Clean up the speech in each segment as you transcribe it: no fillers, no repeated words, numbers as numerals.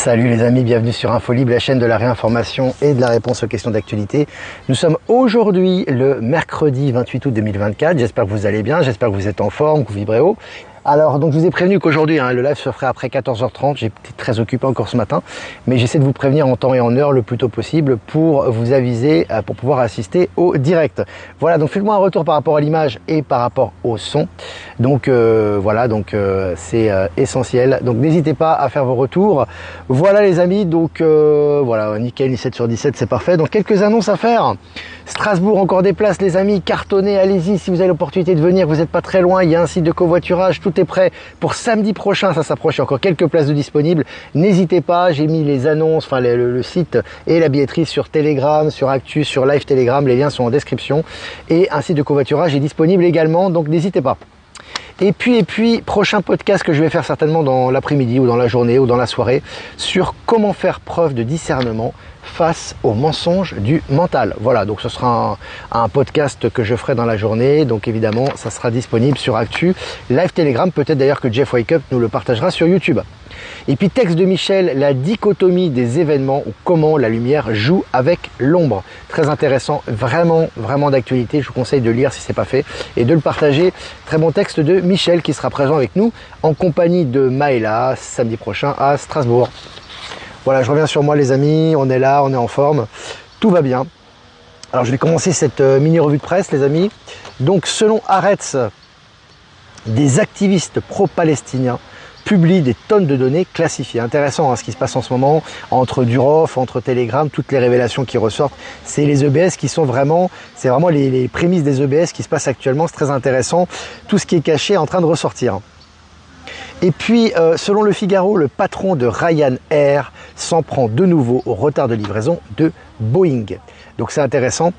Salut les amis, bienvenue sur InfoLib, la chaîne de la réinformation et de la réponse aux questions d'actualité. Nous sommes aujourd'hui le mercredi 28 août 2024. J'espère que vous allez bien, j'espère que vous êtes en forme, que vous vibrez haut. Alors, donc je vous ai prévenu qu'aujourd'hui, le live se ferait après 14h30. J'ai été très occupé encore ce matin, mais j'essaie de vous prévenir en temps et en heure le plus tôt possible pour vous aviser, pour pouvoir assister au direct. Voilà, donc faites-moi un retour par rapport à l'image et par rapport au son. Donc voilà, donc c'est essentiel. Donc n'hésitez pas à faire vos retours. Voilà les amis, donc voilà, nickel, 17 sur 17, c'est parfait. Donc quelques annonces à faire. Strasbourg, encore des places les amis, cartonnez, allez-y si vous avez l'opportunité de venir, vous n'êtes pas très loin, il y a un site de covoiturage, tout est prêt pour samedi prochain, ça s'approche, il y a encore quelques places de disponibles, n'hésitez pas, j'ai mis les annonces, enfin le site et la billetterie sur Telegram, sur Actu, sur Live Telegram, les liens sont en description et un site de covoiturage est disponible également, donc n'hésitez pas. Et puis, prochain podcast que je vais faire certainement dans l'après-midi ou dans la journée ou dans la soirée sur comment faire preuve de discernement face aux mensonges du mental. Voilà, donc ce sera un podcast que je ferai dans la journée. Donc évidemment, ça sera disponible sur Actu, Live Telegram. Peut-être d'ailleurs que Jeff Wake Up nous le partagera sur YouTube. Et puis texte de Michel, la dichotomie des événements ou comment la lumière joue avec l'ombre. Très intéressant, vraiment d'actualité. Je vous conseille de lire si ce n'est pas fait et de le partager. Très bon texte de Michel qui sera présent avec nous en compagnie de Maëla samedi prochain à Strasbourg. Voilà, je reviens sur moi les amis, on est là, on est en forme, tout va bien. Alors je vais commencer cette mini revue de presse les amis. Donc selon Haaretz, des activistes pro-palestiniens publient des tonnes de données classifiées. Intéressant ce qui se passe en ce moment entre Durov, entre Telegram, toutes les révélations qui ressortent. C'est les EBS qui sont vraiment, c'est vraiment les prémices des EBS qui se passent actuellement. C'est très intéressant. Tout ce qui est caché est en train de ressortir. Et puis, selon le Figaro, le patron de Ryanair s'en prend de nouveau au retard de livraison de Boeing. Donc c'est intéressant,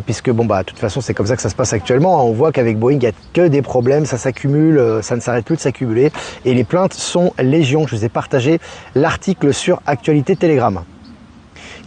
puisque bon de toute façon c'est comme ça que ça se passe actuellement. On voit qu'avec Boeing, il n'y a que des problèmes, ça s'accumule, ça ne s'arrête plus de s'accumuler. Et les plaintes sont légion. Je vous ai partagé l'article sur Actualité Telegram.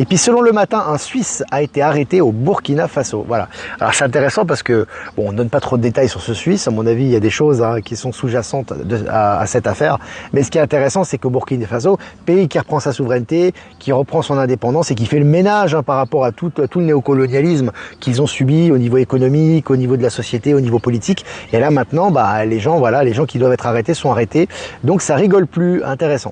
Et puis selon Le Matin, un Suisse a été arrêté au Burkina Faso. Voilà. Alors c'est intéressant parce que on ne donne pas trop de détails sur ce Suisse. À mon avis, il y a des choses qui sont sous-jacentes à cette affaire. Mais ce qui est intéressant, c'est qu'au Burkina Faso, pays qui reprend sa souveraineté, qui reprend son indépendance et qui fait le ménage par rapport à tout le néocolonialisme qu'ils ont subi au niveau économique, au niveau de la société, au niveau politique. Et là maintenant, les gens qui doivent être arrêtés sont arrêtés. Donc ça rigole plus, intéressant.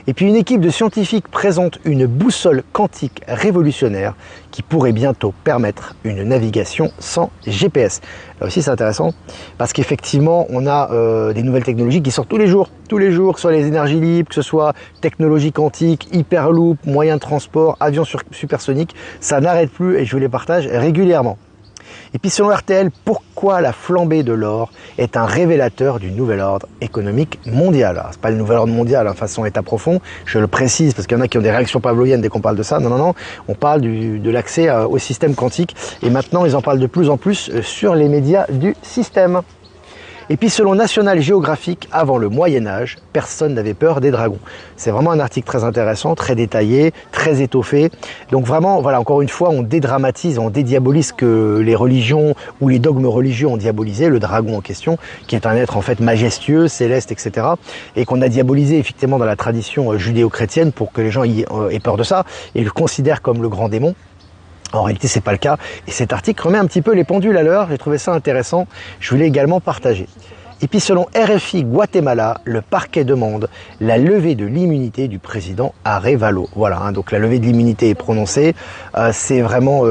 Et puis une équipe de scientifiques présente une boussole quantique révolutionnaire qui pourrait bientôt permettre une navigation sans GPS. Là aussi c'est intéressant parce qu'effectivement on a des nouvelles technologies qui sortent tous les jours, que ce soit les énergies libres, que ce soit technologie quantique, hyperloop, moyens de transport, avions supersoniques, ça n'arrête plus et je vous les partage régulièrement. Et puis selon RTL, pourquoi la flambée de l'or est un révélateur du nouvel ordre économique mondial. C'est pas le nouvel ordre mondial, façon état profond, je le précise parce qu'il y en a qui ont des réactions pavloviennes dès qu'on parle de ça. Non, on parle de l'accès au système quantique et maintenant ils en parlent de plus en plus sur les médias du système. Et puis selon National Geographic, avant le Moyen-Âge, personne n'avait peur des dragons. C'est vraiment un article très intéressant, très détaillé, très étoffé. Donc vraiment, voilà, encore une fois, on dédramatise, on dédiabolise que les religions ou les dogmes religieux ont diabolisé le dragon en question, qui est un être en fait majestueux, céleste, etc. Et qu'on a diabolisé effectivement dans la tradition judéo-chrétienne pour que les gens aient peur de ça et le considèrent comme le grand démon. En réalité, c'est pas le cas. Et cet article remet un petit peu les pendules à l'heure. J'ai trouvé ça intéressant. Je voulais également partager. Et puis, selon RFI Guatemala, le parquet demande la levée de l'immunité du président Arévalo. Voilà, donc la levée de l'immunité est prononcée. C'est vraiment,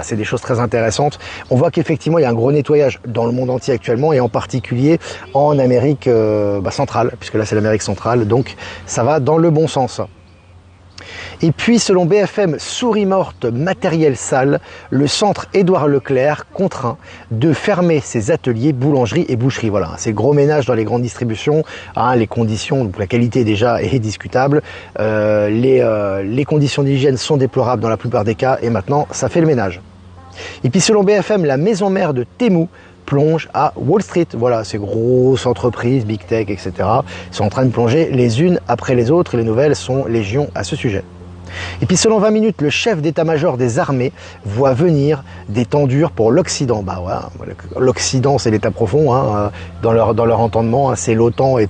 c'est des choses très intéressantes. On voit qu'effectivement, il y a un gros nettoyage dans le monde entier actuellement et en particulier en Amérique centrale, puisque là, c'est l'Amérique centrale. Donc, ça va dans le bon sens. Et puis, selon BFM, souris morte, matériel sale, le centre Édouard Leclerc contraint de fermer ses ateliers boulangerie et boucherie. Voilà, c'est gros ménage dans les grandes distributions. Les conditions, donc la qualité déjà est discutable. Les conditions d'hygiène sont déplorables dans la plupart des cas et maintenant, ça fait le ménage. Et puis, selon BFM, la maison mère de Temu plonge à Wall Street. Voilà, ces grosses entreprises, big tech, etc. sont en train de plonger les unes après les autres et les nouvelles sont légion à ce sujet. Et puis selon 20 minutes, le chef d'état-major des armées voit venir des temps durs pour l'Occident. Bah ouais, l'Occident c'est l'État profond, hein, dans leur entendement, hein, c'est l'OTAN et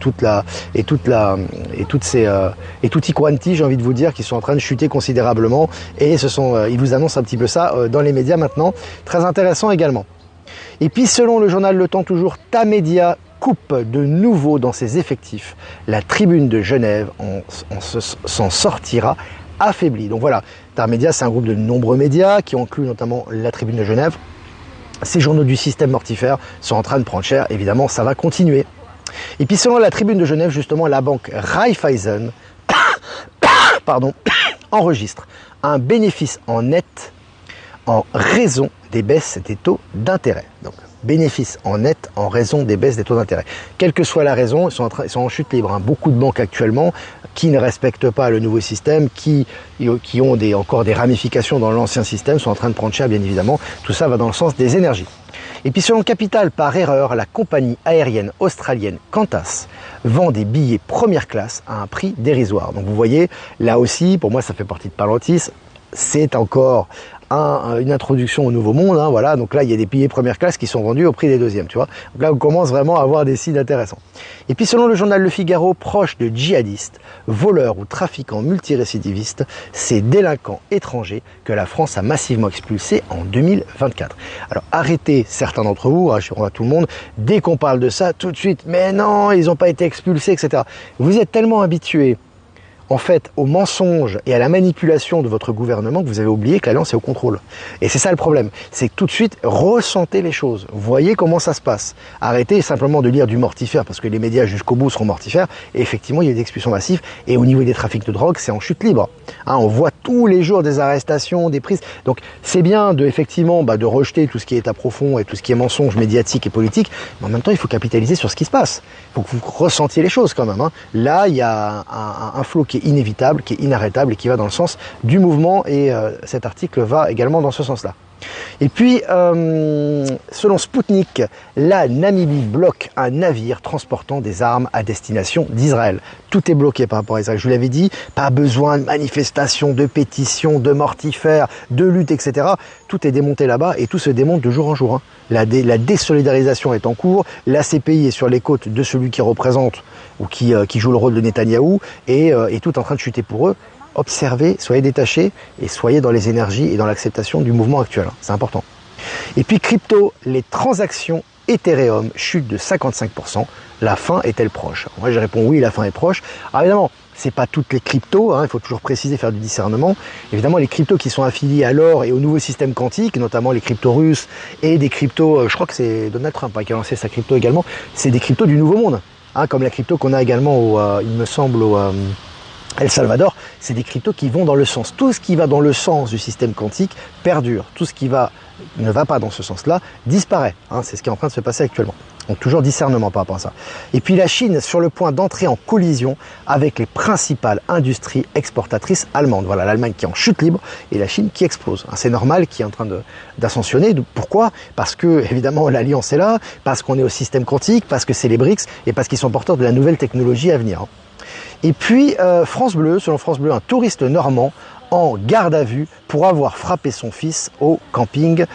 tutti quanti, j'ai envie de vous dire, qui sont en train de chuter considérablement. Et ils vous annoncent un petit peu ça dans les médias maintenant. Très intéressant également. Et puis selon le journal Le Temps toujours, Tamedia coupe de nouveau dans ses effectifs. La Tribune de Genève s'en sortira affaibli. Donc voilà, Tamedia, c'est un groupe de nombreux médias qui inclut notamment la Tribune de Genève. Ces journaux du système mortifère sont en train de prendre cher, évidemment ça va continuer. Et puis selon la Tribune de Genève, justement, la banque Raiffeisen enregistre un bénéfice en net en raison des baisses des taux d'intérêt. Donc bénéfice en net en raison des baisses des taux d'intérêt. Quelle que soit la raison, ils sont en chute libre. Hein. Beaucoup de banques actuellement qui ne respectent pas le nouveau système, qui ont encore des ramifications dans l'ancien système, sont en train de prendre cher, bien évidemment. Tout ça va dans le sens des énergies. Et puis selon Capital, par erreur, la compagnie aérienne australienne Qantas vend des billets première classe à un prix dérisoire. Donc vous voyez, là aussi, pour moi ça fait partie de Palantis, c'est encore une introduction au nouveau monde, hein, voilà. Donc là il y a des billets première classe qui sont vendus au prix des deuxièmes, tu vois. Donc là on commence vraiment à avoir des signes intéressants. Et puis selon le journal Le Figaro, proche de djihadistes, voleurs ou trafiquants multirécidivistes, ces délinquants étrangers que la France a massivement expulsés en 2024. Alors arrêtez certains d'entre vous, rassurons à tout le monde, dès qu'on parle de ça, tout de suite, mais non, ils n'ont pas été expulsés, etc. Vous êtes tellement habitués en fait au mensonge et à la manipulation de votre gouvernement que vous avez oublié que l'alliance est au contrôle. Et c'est ça le problème, c'est que tout de suite ressentez les choses, voyez comment ça se passe. Arrêtez simplement de lire du mortifère parce que les médias jusqu'au bout seront mortifères et effectivement il y a des expulsions massives et au niveau des trafics de drogue c'est en chute libre. Hein, on voit tous les jours des arrestations, des prises, donc c'est bien de rejeter tout ce qui est à profond et tout ce qui est mensonge médiatique et politique, mais en même temps il faut capitaliser sur ce qui se passe, il faut que vous ressentiez les choses quand même. Hein. Là il y a un flot qui est inévitable, qui est inarrêtable et qui va dans le sens du mouvement et cet article va également dans ce sens-là. Et puis, selon Sputnik, la Namibie bloque un navire transportant des armes à destination d'Israël. Tout est bloqué par rapport à Israël. Je vous l'avais dit, pas besoin de manifestations, de pétitions, de mortifères, de luttes, etc. Tout est démonté là-bas et tout se démonte de jour en jour. Hein. La désolidarisation est en cours, la CPI est sur les côtes de celui qui représente ou qui joue le rôle de Netanyahou et tout est en train de chuter pour eux. Observez, soyez détachés et soyez dans les énergies et dans l'acceptation du mouvement actuel. C'est important. Et puis crypto, les transactions Ethereum chutent de 55%. La fin est-elle proche? Moi je réponds oui, la fin est proche. Alors évidemment, c'est pas toutes les cryptos, hein, il faut toujours préciser, faire du discernement. Évidemment, les cryptos qui sont affiliés à l'or et au nouveau système quantique, notamment les cryptos russes et des cryptos, je crois que c'est Donald Trump qui a lancé sa crypto également, c'est des cryptos du nouveau monde, hein, comme la crypto qu'on a également, il me semble, au El Salvador, c'est des cryptos qui vont dans le sens. Tout ce qui va dans le sens du système quantique perdure. Tout ce qui ne va pas dans ce sens-là disparaît. Hein, c'est ce qui est en train de se passer actuellement. Donc toujours discernement par rapport à ça. Et puis la Chine sur le point d'entrer en collision avec les principales industries exportatrices allemandes. Voilà, l'Allemagne qui est en chute libre et la Chine qui explose. Hein, c'est normal, qui est en train d'ascensionner. Pourquoi? Parce que évidemment l'alliance est là, parce qu'on est au système quantique, parce que c'est les BRICS et parce qu'ils sont porteurs de la nouvelle technologie à venir. Et puis France Bleu, selon France Bleu, un touriste normand en garde à vue pour avoir frappé son fils au camping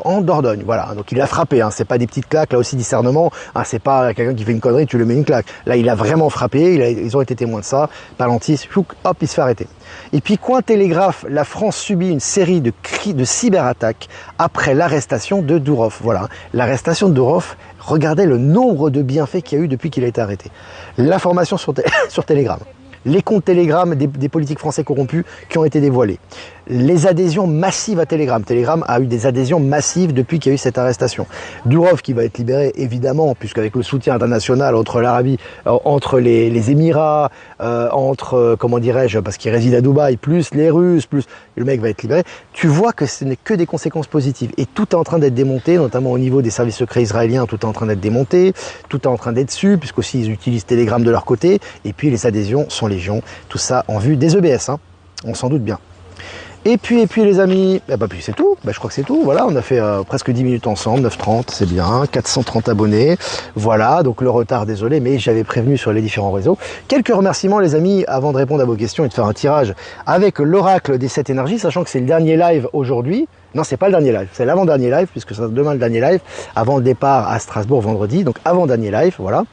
en Dordogne. Voilà, donc il l'a frappé, hein. C'est pas des petites claques, là aussi discernement, hein. C'est pas quelqu'un qui fait une connerie, tu lui mets une claque. Là il a vraiment frappé, ils ont été témoins de ça, Palantis, hop, il se fait arrêter. Et puis Cointelegraph, la France subit une série de cyberattaques après l'arrestation de Dourov. Voilà, l'arrestation de Dourov, regardez le nombre de bienfaits qu'il y a eu depuis qu'il a été arrêté. L'information sur Telegram. Les comptes Telegram des politiques français corrompus qui ont été dévoilés. Les adhésions massives à Telegram. Telegram a eu des adhésions massives depuis qu'il y a eu cette arrestation. Dourov qui va être libéré évidemment, puisqu'avec le soutien international entre l'Arabie, entre les Émirats, comment dirais-je, parce qu'il réside à Dubaï, plus les Russes, plus le mec va être libéré. Tu vois que ce n'est que des conséquences positives. Et tout est en train d'être démonté, notamment au niveau des services secrets israéliens, tout est en train d'être démonté, tout est en train d'être su, puisqu'aussi ils utilisent Telegram de leur côté, et puis les adhésions sont légion. Tout ça en vue des EBS, hein, on s'en doute bien. Et puis les amis, puis c'est tout, je crois que c'est tout, voilà, on a fait presque 10 minutes ensemble, 9h30, c'est bien, 430 abonnés, voilà, donc le retard, désolé, mais j'avais prévenu sur les différents réseaux. Quelques remerciements les amis, avant de répondre à vos questions et de faire un tirage avec l'oracle des 7 énergies, sachant que c'est le dernier live aujourd'hui. Non, c'est pas le dernier live, c'est l'avant-dernier live, puisque c'est demain le dernier live, avant le départ à Strasbourg vendredi, donc avant-dernier live, voilà.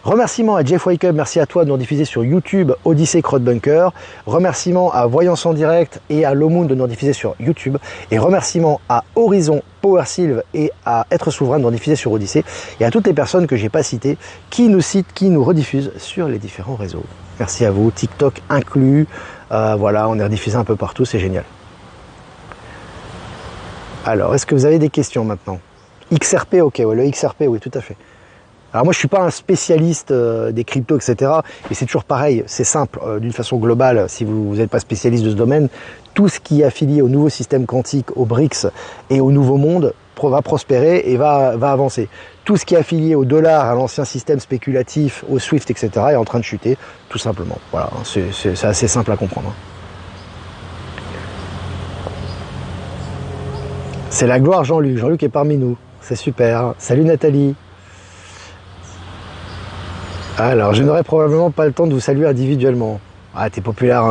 Remerciements à Jeff Wake Up, merci à toi de nous diffuser sur YouTube Odyssey Crowdbunker. Remerciements à Voyance en direct et à Lomoon de nous diffuser sur YouTube. Et remerciements à Horizon Power Sylve et à Être Souverain de nous diffuser sur Odyssey. Et à toutes les personnes que j'ai pas citées, qui nous citent, qui nous rediffusent sur les différents réseaux. Merci à vous, TikTok inclus. Voilà, on est rediffusé un peu partout, c'est génial. Alors, est-ce que vous avez des questions maintenant? XRP, ok, ouais, le XRP, oui, tout à fait. Alors moi je suis pas un spécialiste des cryptos, etc. Mais c'est toujours pareil, c'est simple, d'une façon globale, si vous n'êtes pas spécialiste de ce domaine, tout ce qui est affilié au nouveau système quantique, aux BRICS et au nouveau monde va prospérer et va avancer. Tout ce qui est affilié au dollar, à l'ancien système spéculatif, au SWIFT, etc. est en train de chuter, tout simplement. Voilà, c'est assez simple à comprendre. C'est la gloire Jean-Luc, Jean-Luc est parmi nous, c'est super. Salut Nathalie. Alors, je n'aurai probablement pas le temps de vous saluer individuellement. Ah, t'es populaire,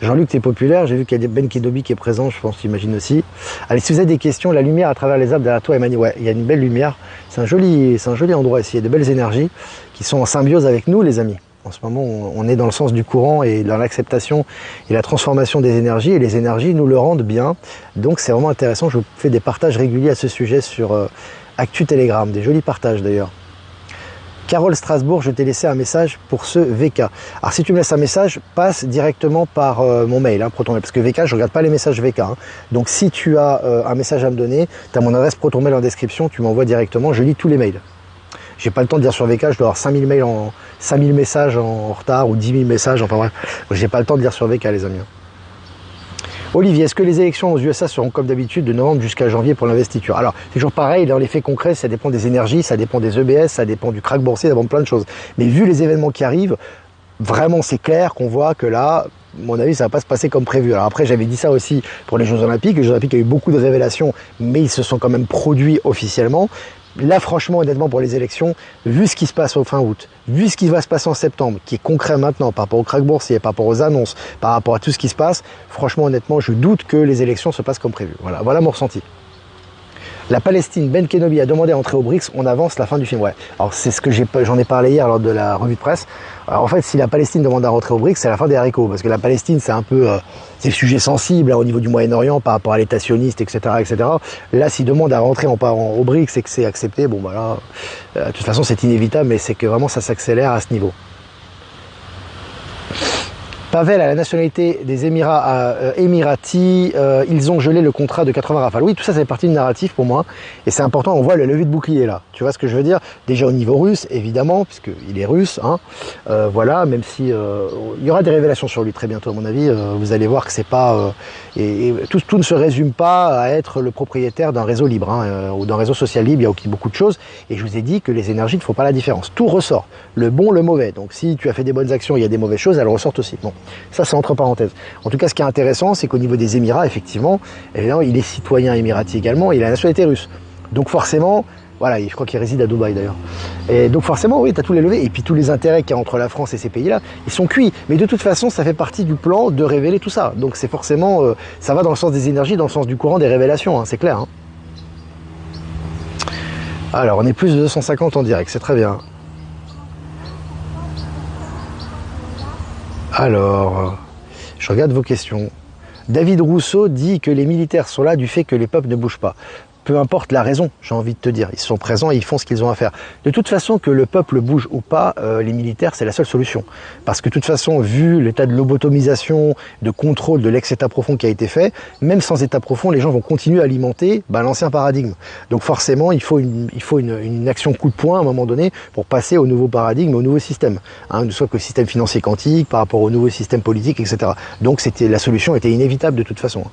Jean-Luc, t'es populaire. J'ai vu qu'il y a Ben Kenobi qui est présent, je pense, tu imagines aussi. Allez, si vous avez des questions, la lumière à travers les arbres derrière toi, Emmanuel, ouais, il y a une belle lumière. C'est un joli endroit ici. Il y a de belles énergies qui sont en symbiose avec nous, les amis. En ce moment, on est dans le sens du courant et dans l'acceptation et la transformation des énergies. Et les énergies nous le rendent bien. Donc, c'est vraiment intéressant. Je vous fais des partages réguliers à ce sujet sur Actu Telegram. Des jolis partages, d'ailleurs. Carole Strasbourg, je t'ai laissé un message pour ce VK. Alors si tu me laisses un message, passe directement par mon mail, ProtonMail, parce que VK, je ne regarde pas les messages VK. Donc si tu as un message à me donner, tu as mon adresse ProtonMail en description, tu m'envoies directement, je lis tous les mails. J'ai pas le temps de dire sur VK, je dois avoir 5000 messages en retard ou 10 000 messages, enfin bref. J'ai pas le temps de dire sur VK, les amis. Olivier, est-ce que les élections aux USA seront comme d'habitude de novembre jusqu'à janvier pour l'investiture? Alors, c'est toujours pareil, dans les faits concrets, ça dépend des énergies, ça dépend des EBS, ça dépend du krach boursier, ça dépend de plein de choses. Mais vu les événements qui arrivent, vraiment c'est clair qu'on voit que là, à mon avis, ça va pas se passer comme prévu. Alors après, j'avais dit ça aussi pour les Jeux Olympiques. Les Jeux Olympiques, il y a eu beaucoup de révélations, mais ils se sont quand même produits officiellement. Là, franchement, honnêtement, pour les élections, vu ce qui se passe au fin août, vu ce qui va se passer en septembre, qui est concret maintenant par rapport au krach boursier, par rapport aux annonces, par rapport à tout ce qui se passe, franchement, honnêtement, je doute que les élections se passent comme prévu. Voilà mon ressenti. La Palestine, Ben Kenobi a demandé à entrer au BRICS, on avance la fin du film. Ouais. Alors c'est ce que j'en ai parlé hier lors de la revue de presse. Alors, en fait, si la Palestine demande à rentrer au BRICS, c'est la fin des haricots, parce que la Palestine, c'est un peu, c'est le sujet sensible au niveau du Moyen-Orient par rapport à l'État sioniste, etc., etc. Là, s'ils demandent à rentrer au BRICS et que c'est accepté, bon bah là, de toute façon, c'est inévitable, mais c'est que vraiment ça s'accélère à ce niveau. Pavel a la nationalité des Émirats émiratis, ils ont gelé le contrat de 80 rafales. Oui, tout ça, c'est partie du narratif pour moi. Et c'est important, on voit le levier de bouclier là. Tu vois ce que je veux dire? Déjà au niveau russe, évidemment, puisqu'il est russe. Hein. Voilà, même si il y aura des révélations sur lui très bientôt, à mon avis. Vous allez voir que c'est pas... tout ne se résume pas à être le propriétaire d'un réseau libre ou d'un réseau social libre. Il y a aussi beaucoup de choses. Et je vous ai dit que les énergies ne font pas la différence. Tout ressort. Le bon, le mauvais. Donc si tu as fait des bonnes actions, il y a des mauvaises choses, elles ressortent aussi. Bon. Ça, c'est entre parenthèses. En tout cas, ce qui est intéressant, c'est qu'au niveau des Émirats, effectivement, évidemment, il est citoyen émirati également, il a la nationalité russe. Donc forcément, voilà, je crois qu'il réside à Dubaï d'ailleurs. Et donc forcément, oui, tu as tous les levés. Et puis tous les intérêts qu'il y a entre la France et ces pays-là, ils sont cuits. Mais de toute façon, ça fait partie du plan de révéler tout ça. Donc c'est forcément, ça va dans le sens des énergies, dans le sens du courant des révélations, hein, c'est clair. Hein. Alors, on est plus de 250 en direct, c'est très bien. Alors, je regarde vos questions. David Rousseau dit que les militaires sont là du fait que les peuples ne bougent pas. Peu importe la raison, j'ai envie de te dire. Ils sont présents et ils font ce qu'ils ont à faire. De toute façon, que le peuple bouge ou pas, les militaires, c'est la seule solution. Parce que de toute façon, vu l'état de lobotomisation, de contrôle de l'ex-état profond qui a été fait, même sans état profond, les gens vont continuer à alimenter l'ancien paradigme. Donc forcément, il faut une action coup de poing à un moment donné pour passer au nouveau paradigme, au nouveau système. Hein, soit que le système financier quantique, par rapport au nouveau système politique, etc. Donc la solution était inévitable de toute façon.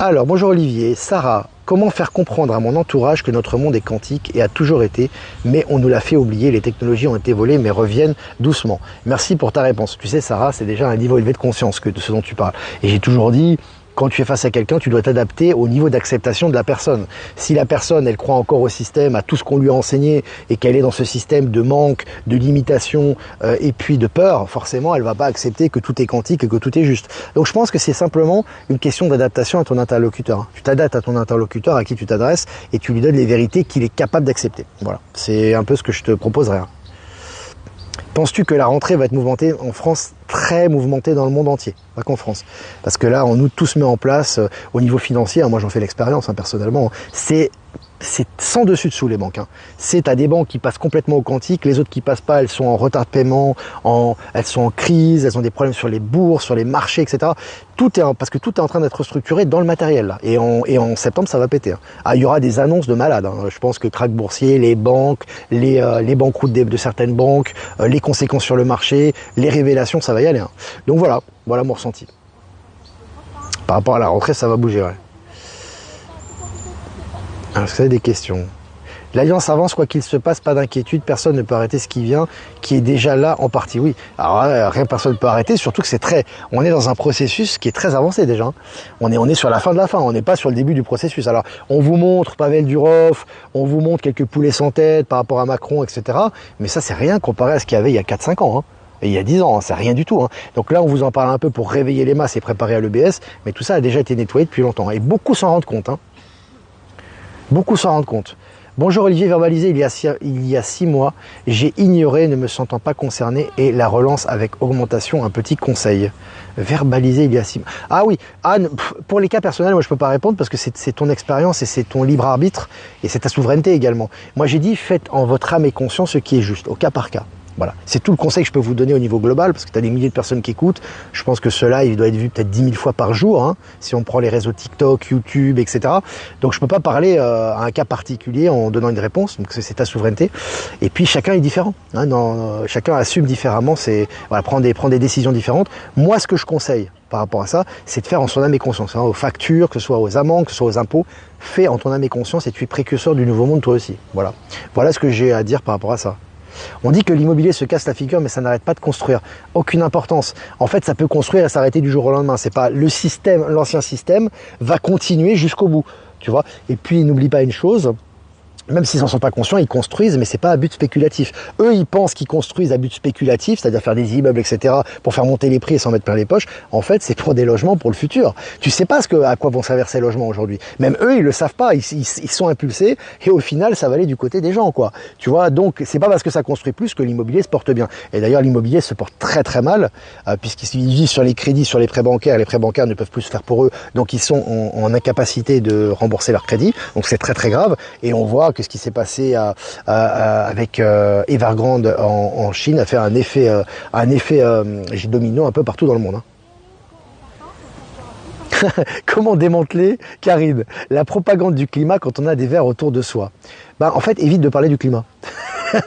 Alors, bonjour Olivier, Sarah, comment faire comprendre à mon entourage que notre monde est quantique et a toujours été, mais on nous l'a fait oublier, les technologies ont été volées mais reviennent doucement. Merci pour ta réponse. Tu sais Sarah, c'est déjà un niveau élevé de conscience de ce dont tu parles. Et j'ai toujours dit, quand tu es face à quelqu'un, tu dois t'adapter au niveau d'acceptation de la personne. Si la personne, elle croit encore au système, à tout ce qu'on lui a enseigné, et qu'elle est dans ce système de manque, de limitation et puis de peur, forcément, elle va pas accepter que tout est quantique et que tout est juste. Donc je pense que c'est simplement une question d'adaptation à ton interlocuteur. Tu t'adaptes à ton interlocuteur, à qui tu t'adresses, et tu lui donnes les vérités qu'il est capable d'accepter. Voilà, c'est un peu ce que je te proposerais. Penses-tu que la rentrée va être mouvementée en France, très mouvementée dans le monde entier, pas qu'en France? Parce que là, on tout se met en place au niveau financier. Moi, j'en fais l'expérience personnellement. C'est sans dessus dessous les banques. C'est à des banques qui passent complètement au quantique, les autres qui passent pas, elles sont en retard de paiement, elles sont en crise, elles ont des problèmes sur les bourses, sur les marchés, etc. Parce que tout est en train d'être structuré dans le matériel là. Et en septembre, ça va péter. Ah, il y aura des annonces de malades. Je pense que krach boursier, les banques, les banqueroutes de certaines banques, les conséquences sur le marché, les révélations, ça va y aller. Donc voilà mon ressenti. Par rapport à la rentrée, ça va bouger. Ouais. Alors, est-ce que vous avez des questions? L'Alliance avance, quoi qu'il se passe, pas d'inquiétude, personne ne peut arrêter ce qui vient, qui est déjà là en partie. Oui, alors rien, personne ne peut arrêter, surtout que on est dans un processus qui est très avancé déjà. On est sur la fin de la fin, on n'est pas sur le début du processus. Alors, on vous montre Pavel Durov, on vous montre quelques poulets sans tête par rapport à Macron, etc. Mais ça, c'est rien comparé à ce qu'il y avait il y a 4-5 ans. Et il y a 10 ans, c'est rien du tout. Donc là, on vous en parle un peu pour réveiller les masses et préparer à l'EBS, mais tout ça a déjà été nettoyé depuis longtemps. Et beaucoup s'en rendent compte. Beaucoup s'en rendent compte. Bonjour Olivier, verbalisé il y a 6 mois, j'ai ignoré, ne me sentant pas concerné, et la relance avec augmentation, un petit conseil. Verbalisé il y a 6 mois. Ah oui, Anne, pour les cas personnels, moi je peux pas répondre parce que c'est ton expérience et c'est ton libre arbitre et c'est ta souveraineté également. Moi j'ai dit, faites en votre âme et conscience ce qui est juste, au cas par cas. Voilà, c'est tout le conseil que je peux vous donner au niveau global, parce que tu as des milliers de personnes qui écoutent. Je pense que cela, il doit être vu peut-être 10 000 fois par jour, si on prend les réseaux TikTok, YouTube, etc. Donc je peux pas parler à un cas particulier en donnant une réponse, donc c'est ta souveraineté. Et puis chacun est différent, chacun assume différemment, prendre des décisions différentes. Moi, ce que je conseille par rapport à ça, c'est de faire en son âme et conscience, aux factures, que ce soit aux amendes, que ce soit aux impôts. Fais en ton âme et conscience et tu es précurseur du nouveau monde toi aussi. Voilà ce que j'ai à dire par rapport à ça. On dit que l'immobilier se casse la figure, mais ça n'arrête pas de construire. Aucune importance. En fait, ça peut construire et s'arrêter du jour au lendemain. C'est pas le système, l'ancien système va continuer jusqu'au bout, tu vois. Et puis, n'oublie pas une chose. Même s'ils n'en sont pas conscients, ils construisent, mais c'est pas à but spéculatif. Eux, ils pensent qu'ils construisent à but spéculatif, c'est-à-dire faire des immeubles, etc., pour faire monter les prix et s'en mettre plein les poches. En fait, c'est pour des logements pour le futur. Tu sais pas à quoi vont servir ces logements aujourd'hui. Même eux, ils le savent pas. Ils sont impulsés et au final, ça va aller du côté des gens, quoi. Tu vois, donc c'est pas parce que ça construit plus que l'immobilier se porte bien. Et d'ailleurs, l'immobilier se porte très très mal puisqu'ils vivent sur les crédits, sur les prêts bancaires. Les prêts bancaires ne peuvent plus se faire pour eux, donc ils sont en incapacité de rembourser leurs crédits. Donc c'est très très grave. Et on voit que ce qui s'est passé avec Evergrande en Chine a fait un effet domino un peu partout dans le monde. Comment démanteler, Karine, la propagande du climat quand on a des verres autour de soi? En fait, évite de parler du climat.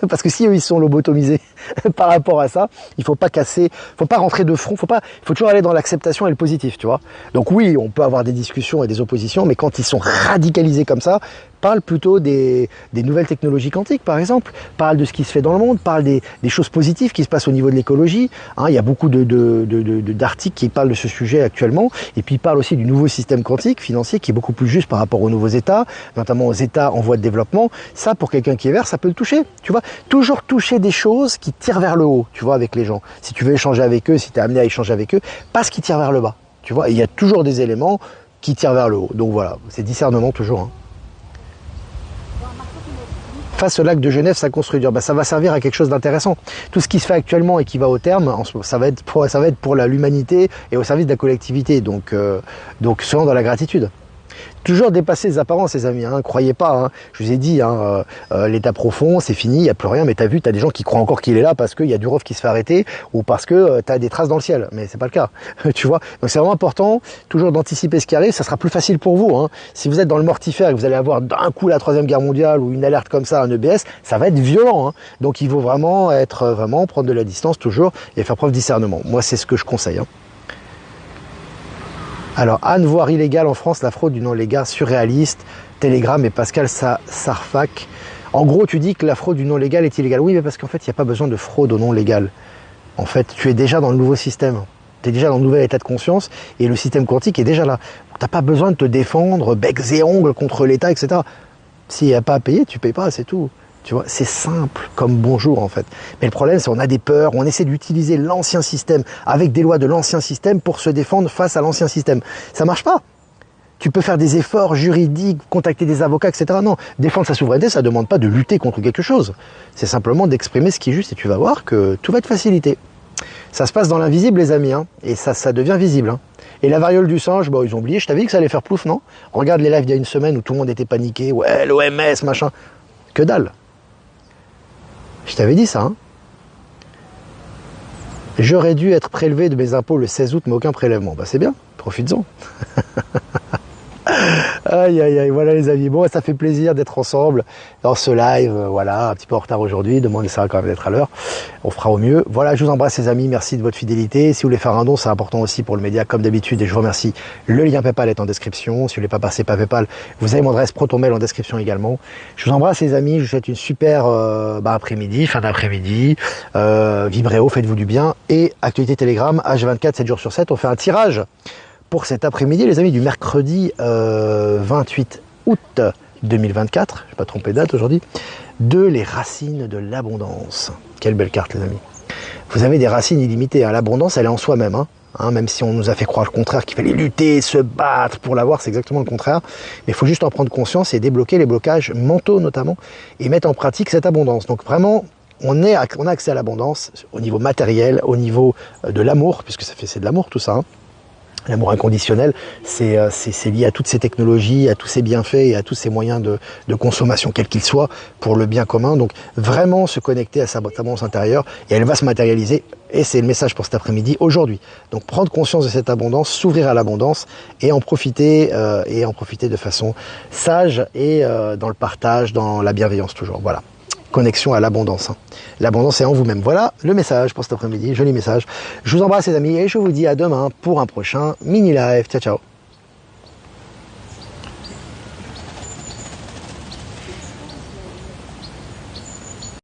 Parce que si eux, ils sont lobotomisés par rapport à ça, il faut pas casser, faut pas rentrer de front, faut toujours aller dans l'acceptation et le positif, tu vois. Donc oui, on peut avoir des discussions et des oppositions, mais quand ils sont radicalisés comme ça, parle plutôt des nouvelles technologies quantiques, par exemple, parle de ce qui se fait dans le monde, parle des choses positives qui se passent au niveau de l'écologie. Il y a beaucoup d'articles qui parlent de ce sujet actuellement, et puis il parle aussi du nouveau système quantique financier qui est beaucoup plus juste par rapport aux nouveaux États, notamment aux États en voie de développement. Ça, pour quelqu'un qui est vert, ça peut le toucher, tu vois. Toujours toucher des choses qui tirent vers le haut, tu vois, avec les gens. Si tu veux échanger avec eux, si tu es amené à échanger avec eux, pas ce qui tire vers le bas, tu vois. Et il y a toujours des éléments qui tirent vers le haut. Donc voilà, c'est discernement toujours. Face au lac de Genève, ça construit dur. Ça va servir à quelque chose d'intéressant. Tout ce qui se fait actuellement et qui va au terme, ça va être pour l'humanité et au service de la collectivité. Donc soyons dans la gratitude. Toujours dépasser les apparences, les amis. Croyez pas. Je vous ai dit, l'état profond, c'est fini, il n'y a plus rien. Mais t'as vu, t'as des gens qui croient encore qu'il est là parce qu'il y a du rov qui se fait arrêter ou parce que t'as des traces dans le ciel. Mais c'est pas le cas, tu vois. Donc c'est vraiment important, toujours d'anticiper ce qui arrive. Ça sera plus facile pour vous. Si vous êtes dans le mortifère et que vous allez avoir d'un coup la Troisième Guerre mondiale ou une alerte comme ça, un EBS, ça va être violent. Donc il faut vraiment prendre de la distance toujours et faire preuve de discernement. Moi, c'est ce que je conseille. Alors, Anne, voire illégale en France, la fraude du nom légal surréaliste, Telegram et Pascal Sarfak. En gros, tu dis que la fraude du non légal est illégale. Oui, mais parce qu'en fait, il n'y a pas besoin de fraude au non légal. En fait, tu es déjà dans le nouveau système. Tu es déjà dans le nouvel état de conscience et le système quantique est déjà là. Tu n'as pas besoin de te défendre becs et ongles contre l'État, etc. S'il n'y a pas à payer, tu ne payes pas, c'est tout. Tu vois, c'est simple comme bonjour en fait. Mais le problème, c'est qu'on a des peurs, on essaie d'utiliser l'ancien système avec des lois de l'ancien système pour se défendre face à l'ancien système. Ça marche pas. Tu peux faire des efforts juridiques, contacter des avocats, etc. Non, défendre sa souveraineté, ça ne demande pas de lutter contre quelque chose. C'est simplement d'exprimer ce qui est juste et tu vas voir que tout va être facilité. Ça se passe dans l'invisible, les amis, hein, et ça devient visible. Hein. Et la variole du singe, bon, ils ont oublié, je t'avais dit que ça allait faire plouf, non? Regarde les lives d'il y a une semaine où tout le monde était paniqué, ouais, l'OMS, machin. Que dalle. Je t'avais dit ça, hein. J'aurais dû être prélevé de mes impôts le 16 août, mais aucun prélèvement. Bah c'est bien, profites-en. Aïe, aïe, aïe, voilà les amis. Bon, ça fait plaisir d'être ensemble dans ce live. Voilà, un petit peu en retard aujourd'hui. Demain, on essaiera quand même d'être à l'heure. On fera au mieux. Voilà, je vous embrasse les amis. Merci de votre fidélité. Si vous voulez faire un don, c'est important aussi pour le média, comme d'habitude. Et je vous remercie. Le lien PayPal est en description. Si vous ne voulez pas passer par PayPal, vous avez mon adresse ProtonMail en description également. Je vous embrasse les amis. Je vous souhaite une super après-midi, fin d'après-midi. Vibrez haut, faites-vous du bien. Et actualité Telegram, H24, 7 jours sur 7. On fait un tirage pour cet après-midi, les amis, du mercredi 28 août 2024, je ne vais pas tromper de date aujourd'hui, de les racines de l'abondance. Quelle belle carte, les amis. Vous avez des racines illimitées. Hein. L'abondance, elle est en soi-même. Hein, même si on nous a fait croire le contraire, qu'il fallait lutter, se battre pour l'avoir, c'est exactement le contraire. Mais il faut juste en prendre conscience et débloquer les blocages mentaux notamment, et mettre en pratique cette abondance. Donc vraiment, on a accès à l'abondance au niveau matériel, au niveau de l'amour, puisque c'est de l'amour tout ça. Hein. L'amour inconditionnel, c'est lié à toutes ces technologies, à tous ces bienfaits et à tous ces moyens de consommation, quels qu'ils soient, pour le bien commun. Donc vraiment se connecter à sa abondance intérieure et elle va se matérialiser. Et c'est le message pour cet après-midi, aujourd'hui. Donc prendre conscience de cette abondance, s'ouvrir à l'abondance et en profiter de façon sage et dans le partage, dans la bienveillance toujours. Voilà. Connexion à l'abondance. Hein. L'abondance est en vous-même. Voilà le message pour cet après-midi, joli message. Je vous embrasse les amis et je vous dis à demain pour un prochain mini live. Ciao, ciao.